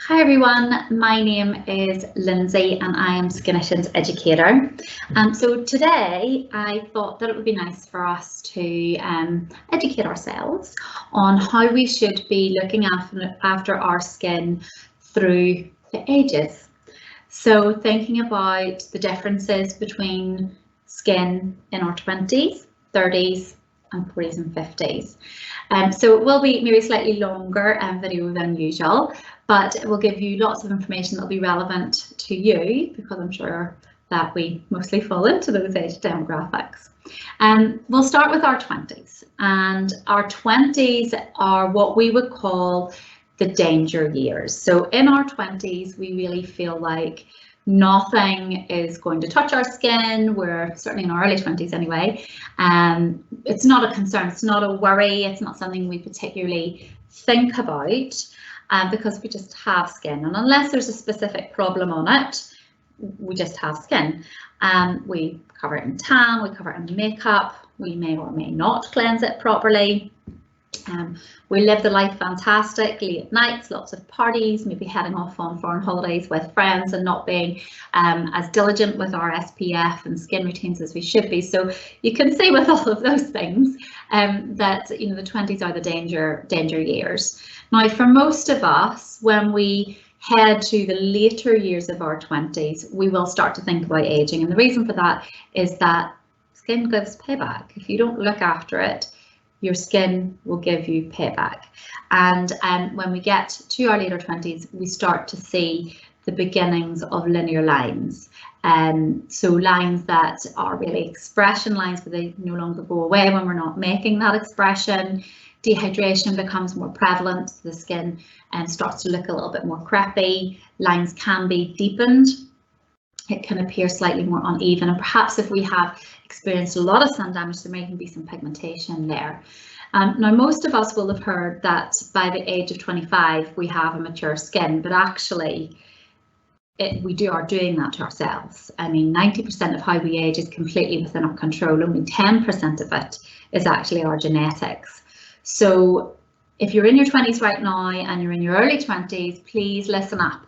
Hi everyone, my name is Lindsey and I am Skinician's educator. So today I thought that it would be nice for us to educate ourselves on how we should be looking after our skin through the ages. So thinking about the differences between skin in our 20s, 30s and 40s and 50s. So it will be maybe a slightly longer video than usual, but it will give you lots of information that will be relevant to you, because I'm sure that we mostly fall into those age demographics. We'll start with our 20s, and our 20s are what we would call the danger years. So in our 20s, we really feel like nothing is going to touch our skin. We're certainly in our early 20s anyway. It's not a concern, it's not a worry, it's not something we particularly think about because we just have skin. And unless there's a specific problem on it, we just have skin. We cover it in tan, we cover it in makeup, we may or may not cleanse it properly. We live the life fantastically at nights, lots of parties, maybe heading off on foreign holidays with friends and not being as diligent with our SPF and skin routines as we should be. So you can see with all of those things that the 20s are the danger years. Now, for most of us, when we head to the later years of our 20s, we will start to think about aging. And the reason for that is that skin gives payback. If you don't look after it, your skin will give you payback. And when we get to our later 20s, we start to see the beginnings of linear lines. So lines that are really expression lines, but they no longer go away when we're not making that expression. Dehydration becomes more prevalent, so the skin starts to look a little bit more crepey. Lines can be deepened. It can appear slightly more uneven, and perhaps if we have experienced a lot of sun damage, there may even be some pigmentation there. Now, most of us will have heard that by the age of 25 we have a mature skin, but actually we are doing that to ourselves. I mean, 90% of how we age is completely within our control. Only 10% of it is actually our genetics. So if you're in your 20s right now and you're in your early 20s, please listen up.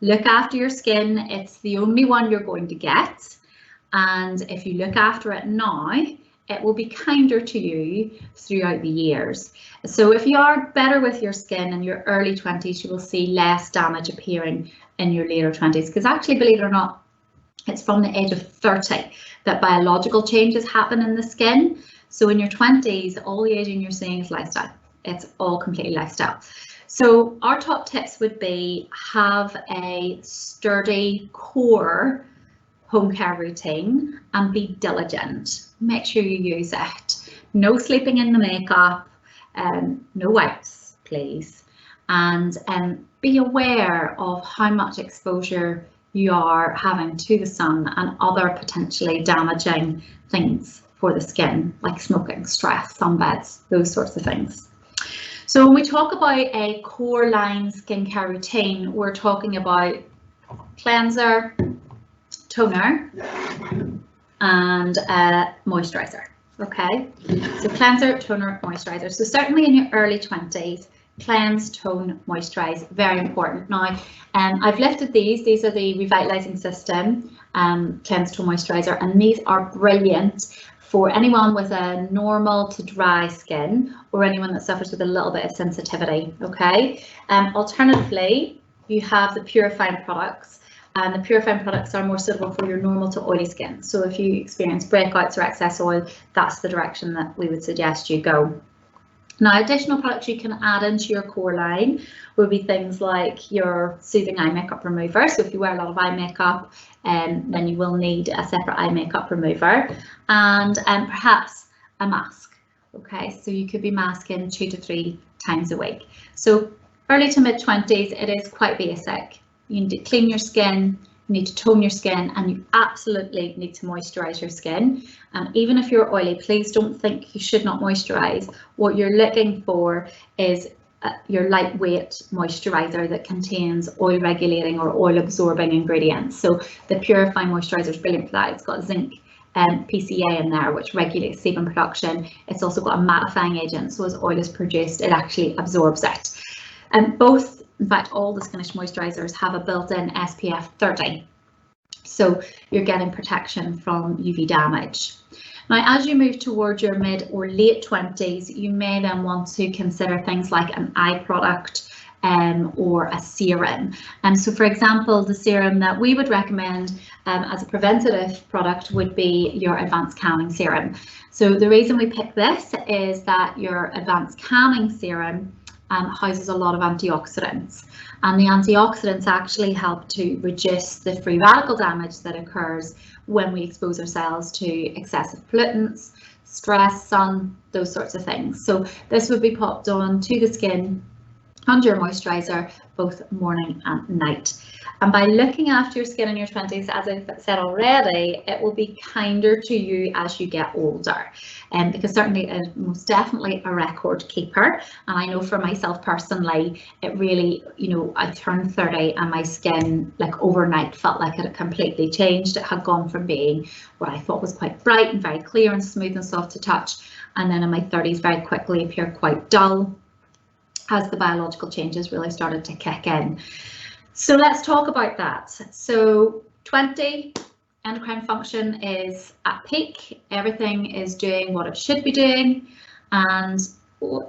Look after your skin. It's the only one you're going to get. And if you look after it now, it will be kinder to you throughout the years. So if you are better with your skin in your early 20s, you will see less damage appearing in your later 20s. Because actually, believe it or not, it's from the age of 30 that biological changes happen in the skin. So in your 20s, all the aging you're seeing is lifestyle. It's all completely lifestyle. So our top tips would be: have a sturdy core home care routine and be diligent. Make sure you use it. No sleeping in the makeup, no wipes, please. And be aware of how much exposure you are having to the sun and other potentially damaging things for the skin, like smoking, stress, sunbeds, those sorts of things. So when we talk about a core line skincare routine, we're talking about cleanser, toner and moisturizer. Okay, so cleanser, toner, moisturizer. So certainly in your early 20s, cleanse, tone, moisturize, very important. Now I've lifted these are the Revitalizing System cleanse, tone, moisturizer, and these are brilliant for anyone with a normal to dry skin or anyone that suffers with a little bit of sensitivity. Okay, alternatively, you have the purifying products. And the purifying products are more suitable for your normal to oily skin. So if you experience breakouts or excess oil, that's the direction that we would suggest you go. Now, additional products you can add into your core line would be things like your soothing eye makeup remover. So if you wear a lot of eye makeup, then you will need a separate eye makeup remover, and perhaps a mask. Okay, so you could be masking 2 to 3 times a week. So early to mid 20s, it is quite basic. You need to clean your skin, you need to tone your skin, and you absolutely need to moisturize your skin. And even if you're oily, please don't think you should not moisturize. What you're looking for is your lightweight moisturizer that contains oil regulating or oil absorbing ingredients. So the purifying moisturizer is brilliant for that. It's got zinc and PCA in there, which regulates sebum production. It's also got a mattifying agent, so as oil is produced, it actually absorbs it. And both In fact, all the Skinnish moisturisers have a built-in SPF 30. So you're getting protection from UV damage. Now, as you move towards your mid or late 20s, you may then want to consider things like an eye product or a serum. So for example, the serum that we would recommend as a preventative product would be your advanced calming serum. So the reason we pick this is that your advanced calming serum houses a lot of antioxidants, and the antioxidants actually help to reduce the free radical damage that occurs when we expose ourselves to excessive pollutants, stress, sun, those sorts of things. So this would be popped on to the skin under your moisturiser both morning and night. And by looking after your skin in your 20s, as I've said already, it will be kinder to you as you get older. Because certainly it's most definitely a record keeper. And I know for myself personally, it really, I turned 30 and my skin like overnight felt like it had completely changed. It had gone from being what I thought was quite bright and very clear and smooth and soft to touch. And then in my 30s very quickly appeared quite dull as the biological changes really started to kick in. So let's talk about that. So 20, endocrine function is at peak. Everything is doing what it should be doing, and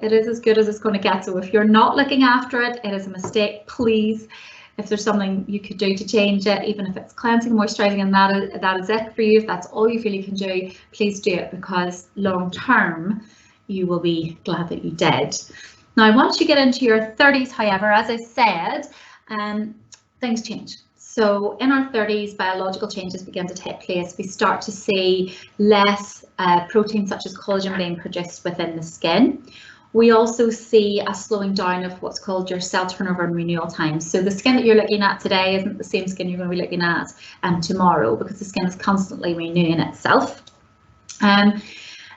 it is as good as it's going to get. So if you're not looking after it, it is a mistake. Please, if there's something you could do to change it, even if it's cleansing, moisturising, and that is it for you, if that's all you feel you can do, please do it, because long term you will be glad that you did. Now, once you get into your 30s, however, as I said, things change. So in our 30s, biological changes begin to take place. We start to see less proteins such as collagen being produced within the skin. We also see a slowing down of what's called your cell turnover and renewal time. So the skin that you're looking at today isn't the same skin you're going to be looking at tomorrow, because the skin is constantly renewing itself. And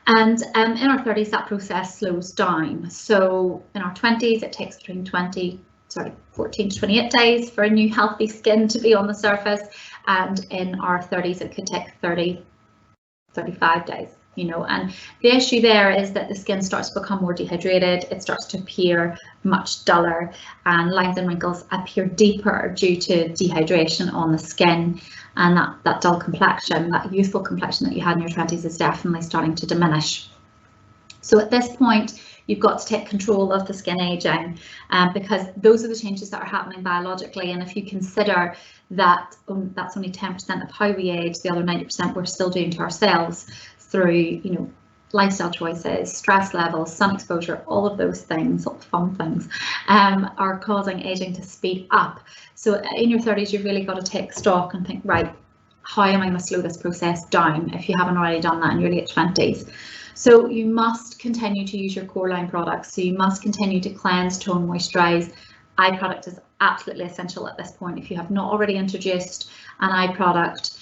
in our 30s, that process slows down. So in our 20s, it takes between 14 to 28 days for a new healthy skin to be on the surface, and in our 30s it could take 35 days, and the issue there is that the skin starts to become more dehydrated, it starts to appear much duller, and lines and wrinkles appear deeper due to dehydration on the skin, and that dull complexion, that youthful complexion that you had in your 20s is definitely starting to diminish. So at this point, you've got to take control of the skin aging, because those are the changes that are happening biologically. And if you consider that that's only 10% of how we age, the other 90% we're still doing to ourselves through, lifestyle choices, stress levels, sun exposure, all of those things, all the fun things, are causing aging to speed up. So in your 30s, you've really got to take stock and think, right, how am I going to slow this process down, if you haven't already done that in your late 20s. So you must continue to use your core line products. So you must continue to cleanse, tone, moisturize. Eye product is absolutely essential at this point. If you have not already introduced an eye product,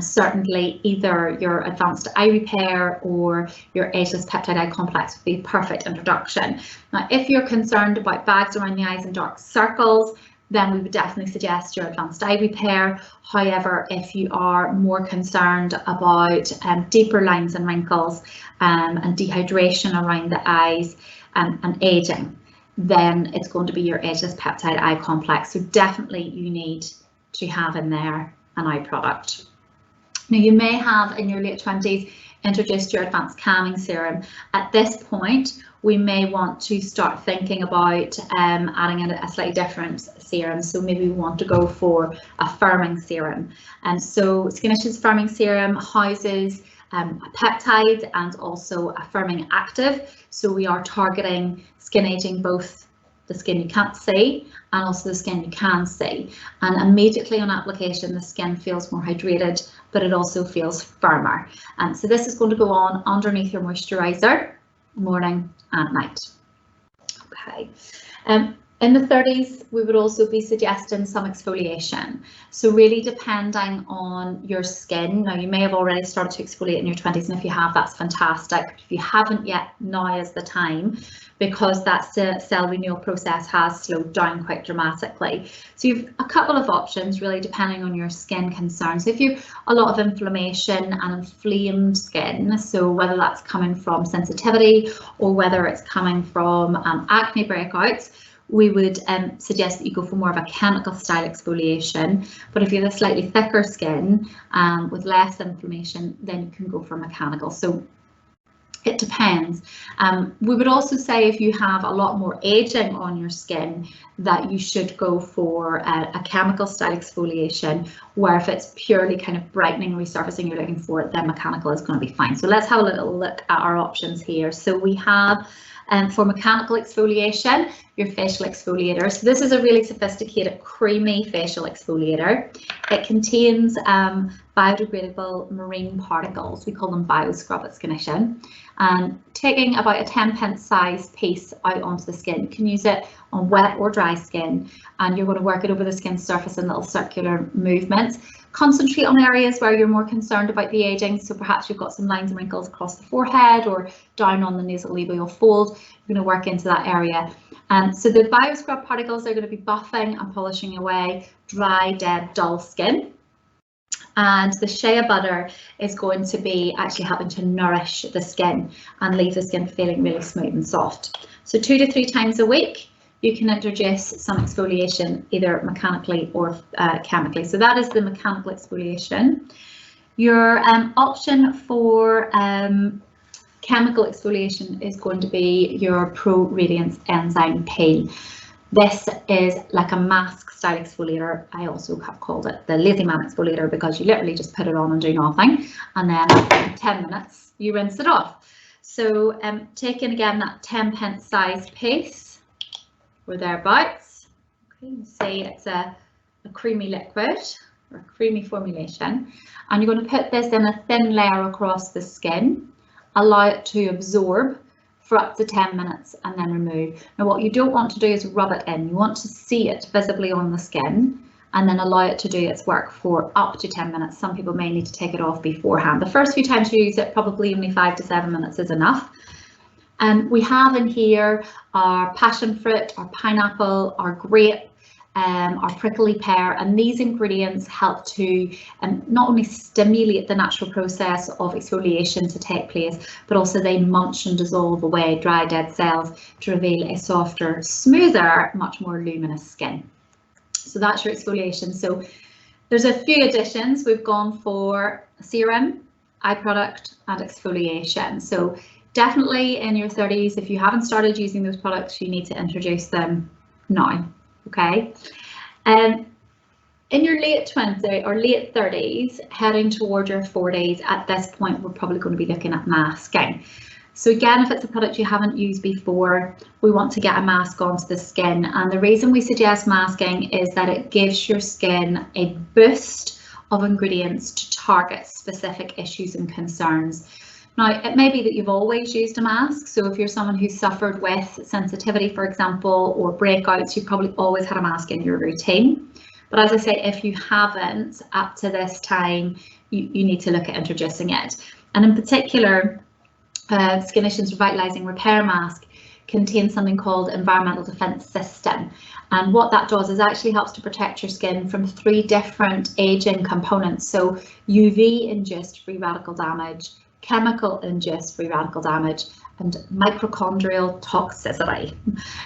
certainly either your advanced eye repair or your ageless peptide eye complex would be a perfect introduction. Now, if you're concerned about bags around the eyes and dark circles, then we would definitely suggest your advanced eye repair. However, if you are more concerned about deeper lines and wrinkles and dehydration around the eyes and aging, then it's going to be your ageless peptide eye complex. So definitely you need to have in there an eye product. Now, you may have in your late 20s introduced your advanced calming serum. At this point, we may want to start thinking about adding in a slightly different serum. So maybe we want to go for a firming serum. And so Skinician's firming serum houses a peptide and also a firming active. So we are targeting skin aging, both the skin you can't see and also the skin you can see. And immediately on application, the skin feels more hydrated, but it also feels firmer. And so this is going to go on underneath your moisturizer, morning and night. Okay. In the 30s, we would also be suggesting some exfoliation. So really depending on your skin. Now, you may have already started to exfoliate in your 20s, and if you have, that's fantastic. If you haven't yet, now is the time, because that cell renewal process has slowed down quite dramatically. So you've a couple of options, really depending on your skin concerns. If you've a lot of inflammation and inflamed skin, so whether that's coming from sensitivity or whether it's coming from acne breakouts, we would suggest that you go for more of a chemical style exfoliation. But if you have a slightly thicker skin with less inflammation, then you can go for mechanical. So it depends. We would also say if you have a lot more aging on your skin, that you should go for a chemical style exfoliation, where if it's purely kind of brightening, resurfacing you're looking for, then mechanical is going to be fine. So let's have a little look at our options here. So we have for mechanical exfoliation, your facial exfoliator. So this is a really sophisticated creamy facial exfoliator. It contains biodegradable marine particles. We call them bioscrub at Skinician. And taking about a 10 size piece out onto the skin, you can use it on wet or dry skin, and you're going to work it over the skin surface in little circular movements. Concentrate on areas where you're more concerned about the aging, so perhaps you've got some lines and wrinkles across the forehead or down on the nasolabial fold. You're going to work into that area. So the bioscrub particles are going to be buffing and polishing away dry, dead, dull skin. And the shea butter is going to be actually helping to nourish the skin and leave the skin feeling really smooth and soft. So 2 to 3 times a week, you can introduce some exfoliation either mechanically or chemically. So that is the mechanical exfoliation. Your option for chemical exfoliation is going to be your Pro Radiance Enzyme Peel. This is like a mask style exfoliator. I also have called it the lazy man exfoliator because you literally just put it on and do nothing, and then after 10 minutes you rinse it off. So taking again that 10 sized piece or thereabouts. Okay, you see it's a creamy liquid or a creamy formulation, and you're going to put this in a thin layer across the skin, allow it to absorb for up to 10 minutes and then remove. Now what you don't want to do is rub it in. You want to see it visibly on the skin and then allow it to do its work for up to 10 minutes. Some people may need to take it off beforehand. The first few times you use it, probably only 5 to 7 minutes is enough. We have in here our passion fruit, our pineapple, our grape, our prickly pear, and these ingredients help to not only stimulate the natural process of exfoliation to take place, but also they munch and dissolve away dry, dead cells to reveal a softer, smoother, much more luminous skin. So that's your exfoliation. So there's a few additions. We've gone for serum, eye product, and exfoliation. So definitely in your 30s, if you haven't started using those products, you need to introduce them now. Okay, in your late 20s or late 30s, heading toward your 40s, at this point we're probably going to be looking at masking. So again, if it's a product you haven't used before, we want to get a mask onto the skin, and the reason we suggest masking is that it gives your skin a boost of ingredients to target specific issues and concerns. Now, it may be that you've always used a mask, so if you're someone who's suffered with sensitivity, for example, or breakouts, you've probably always had a mask in your routine. But as I say, if you haven't up to this time, you need to look at introducing it. And in particular, Skinician's Revitalising Repair Mask contains something called Environmental Defence System. And what that does is actually helps to protect your skin from 3 different aging components. So UV-induced free radical damage, chemical-induced free radical damage, and mitochondrial toxicity.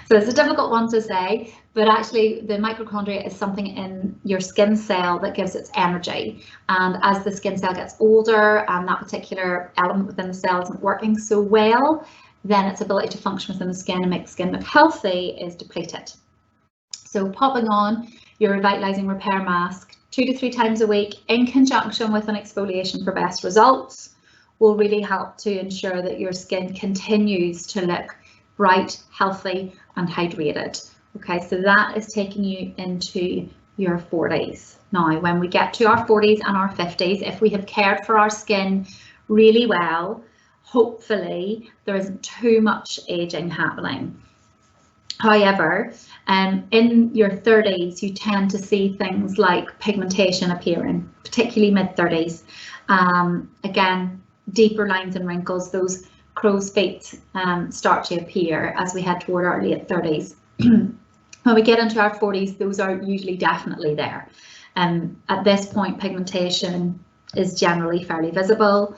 So it's a difficult one to say, but actually the mitochondria is something in your skin cell that gives its energy. And as the skin cell gets older and that particular element within the cell isn't working so well, then its ability to function within the skin and make the skin look healthy is depleted. So popping on your Revitalising Repair Mask 2 to 3 times a week in conjunction with an exfoliation for best results will really help to ensure that your skin continues to look bright, healthy and hydrated. Okay, so that is taking you into your 40s. Now, when we get to our 40s and our 50s, if we have cared for our skin really well, hopefully there isn't too much aging happening. However, in your 30s, you tend to see things like pigmentation appearing, particularly mid-30s. Again, deeper lines and wrinkles, those crow's feet start to appear as we head toward our late 30s. When we get into our 40s, those are usually definitely there. At this point, pigmentation is generally fairly visible.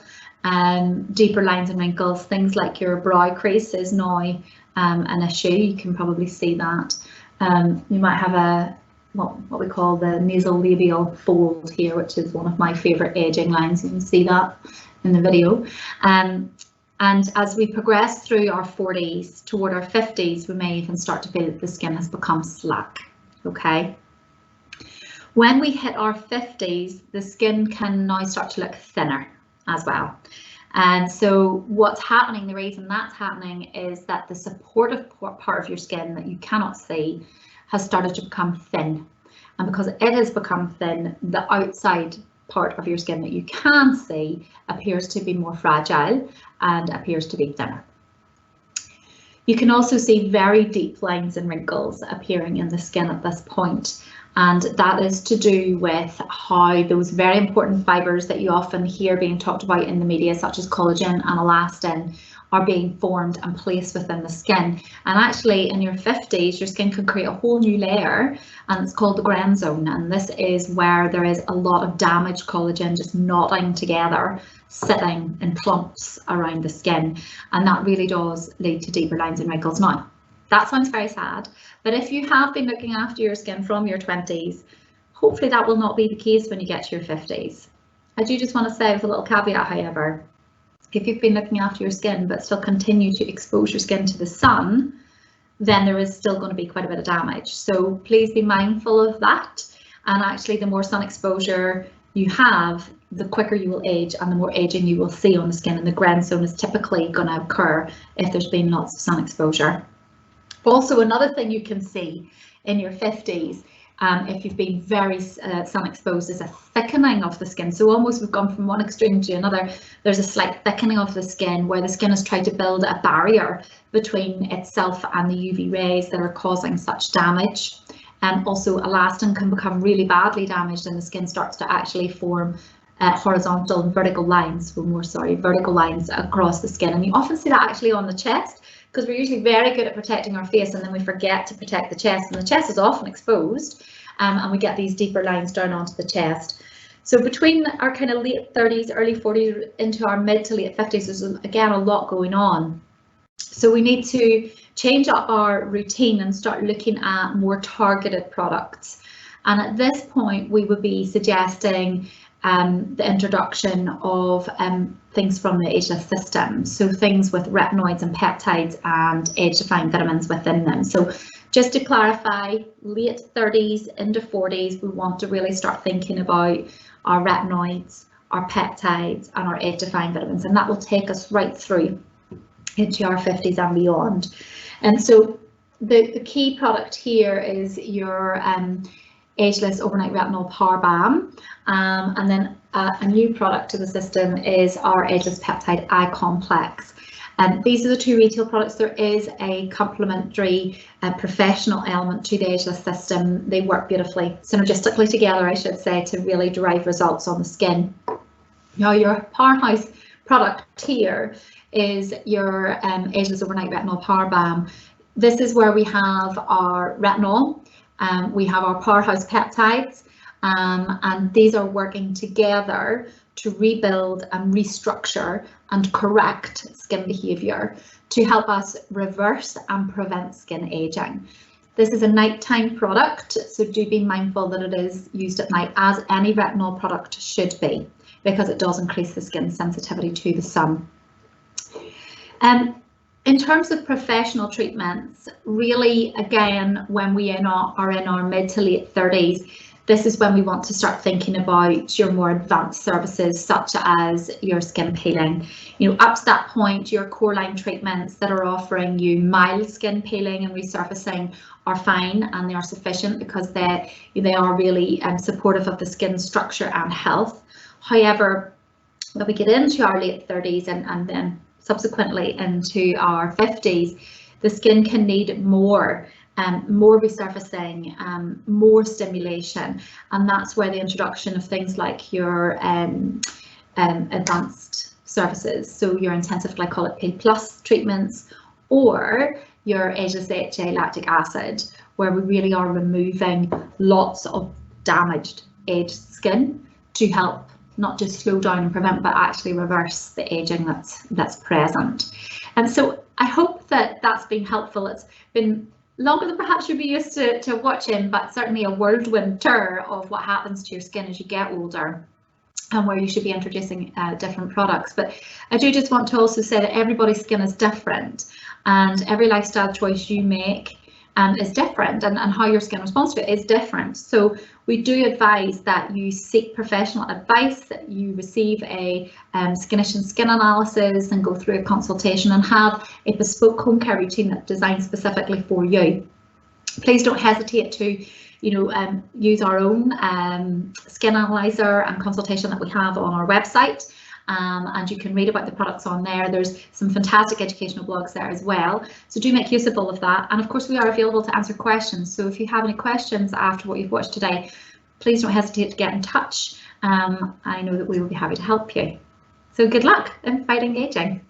Deeper lines and wrinkles, things like your brow crease is now an issue. You can probably see that. You might have a what we call the nasolabial fold here, which is one of my favourite aging lines. You can see that in the video. And as we progress through our 40s toward our 50s, we may even start to feel that the skin has become slack. Okay. When we hit our 50s, the skin can now start to look thinner as well. And so what's happening, the reason that's happening is that the supportive part of your skin that you cannot see has started to become thin. And because it has become thin, the outside part of your skin that you can see appears to be more fragile and appears to be thinner. You can also see very deep lines and wrinkles appearing in the skin at this point. And that is to do with how those very important fibres that you often hear being talked about in the media, such as collagen and elastin, are being formed and placed within the skin. And actually in your 50s, your skin can create a whole new layer, and it's called the Gren zone. And this is where there is a lot of damaged collagen just knotting together, sitting in clumps around the skin. And that really does lead to deeper lines and wrinkles. Now, that sounds very sad, but if you have been looking after your skin from your 20s, hopefully that will not be the case when you get to your 50s. I do just want to say with a little caveat, however, if you've been looking after your skin but still continue to expose your skin to the sun, then there is still going to be quite a bit of damage. So please be mindful of that. And actually, the more sun exposure you have, the quicker you will age and the more aging you will see on the skin. And the Gren zone is typically going to occur if there's been lots of sun exposure. Also, another thing you can see in your 50s, if you've been very sun exposed, is a thickening of the skin. So almost we've gone from one extreme to another. There's a slight thickening of the skin where the skin has tried to build a barrier between itself and the UV rays that are causing such damage. And also elastin can become really badly damaged and the skin starts to actually form horizontal and vertical lines, vertical lines across the skin. And you often see that actually on the chest, because we're usually very good at protecting our face and then we forget to protect the chest, and the chest is often exposed, and we get these deeper lines down onto the chest. So between our kind of late 30s, early 40s into our mid to late 50s, there's again a lot going on. So we need to change up our routine and start looking at more targeted products. And at this point, we would be suggesting the introduction of things from the ageless system, so things with retinoids and peptides and age-defying vitamins within them. So just to clarify, late 30s into 40s, we want to really start thinking about our retinoids, our peptides and our age-defying vitamins, and that will take us right through into our 50s and beyond. And so the key product here is your ageless overnight retinol power balm, and then a new product to the system is our ageless peptide eye complex. And these are the two retail products. There is a complementary professional element to the ageless system. They work beautifully, synergistically together, I should say, to really derive results on the skin. Now, your powerhouse product here is your ageless overnight retinol power balm. This is where we have our retinol, we have our powerhouse peptides, and these are working together to rebuild and restructure and correct skin behavior to help us reverse and prevent skin aging. This is a nighttime product, so do be mindful that it is used at night, as any retinol product should be, because it does increase the skin sensitivity to the sun. In terms of professional treatments, really, again, when we are in our mid to late 30s, this is when we want to start thinking about your more advanced services, such as your skin peeling. You know, up to that point, your core line treatments that are offering you mild skin peeling and resurfacing are fine, and they are sufficient because they are really supportive of the skin structure and health. However, when we get into our late 30s and then subsequently into our 50s, the skin can need more resurfacing, more stimulation, and that's where the introduction of things like your advanced services, so your intensive glycolic peel plus treatments, or your ageless HA lactic acid, where we really are removing lots of damaged aged skin to help not just slow down and prevent, but actually reverse the aging that's present. And so I hope that that's been helpful. It's been longer than perhaps you'd be used to watching, but certainly a whirlwind tour of what happens to your skin as you get older and where you should be introducing different products. But I do just want to also say that everybody's skin is different, and every lifestyle choice you make is different, and how your skin responds to it is different. So we do advise that you seek professional advice, that you receive a Skinician skin analysis and go through a consultation and have a bespoke home care routine that's designed specifically for you. Please don't hesitate to use our own skin analyzer and consultation that we have on our website. And you can read about the products on there. There's some fantastic educational blogs there as well. So do make use of all of that. And of course, we are available to answer questions. So if you have any questions after what you've watched today, please don't hesitate to get in touch. I know that we will be happy to help you. So good luck in fight engaging.